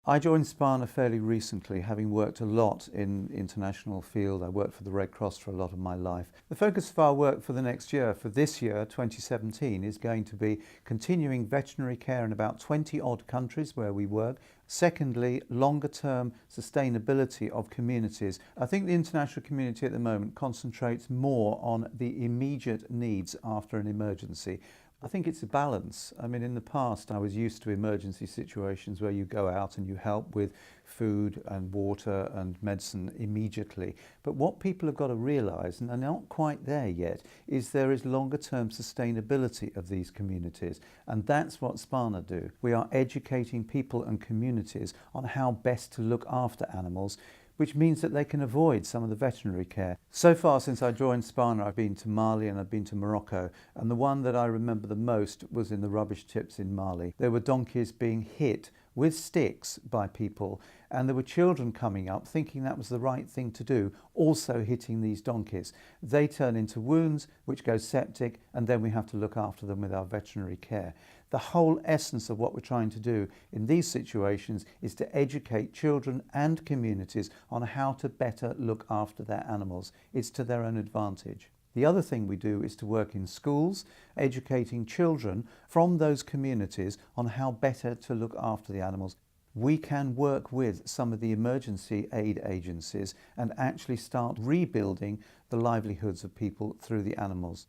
I joined SPANA fairly recently, having worked a lot in international field. I worked for the Red Cross for a lot of my life. The focus of our work for the next year, for this year, 2017, is going to be continuing veterinary care in about 20 odd countries where we work. Secondly, longer term sustainability of communities. I think the international community at the moment concentrates more on the immediate needs after an emergency. I think it's a balance. I mean, in the past, I was used to emergency situations where you go out and you help with food and water and medicine immediately. But what people have got to realise, and they're not quite there yet, is there is longer term sustainability of these communities. And that's what SPANA do. We are educating people and communities on how best to look after animals, which means that they can avoid some of the veterinary care. So far since I joined SPANA, I've been to Mali and I've been to Morocco, and the one that I remember the most was in the rubbish tips in Mali. There were donkeys being hit with sticks by people, and there were children coming up thinking that was the right thing to do, also hitting these donkeys. They turn into wounds which go septic, and then we have to look after them with our veterinary care. The whole essence of what we're trying to do in these situations is to educate children and communities on how to better look after their animals. It's to their own advantage. The other thing we do is to work in schools, educating children from those communities on how better to look after the animals. We can work with some of the emergency aid agencies and actually start rebuilding the livelihoods of people through the animals.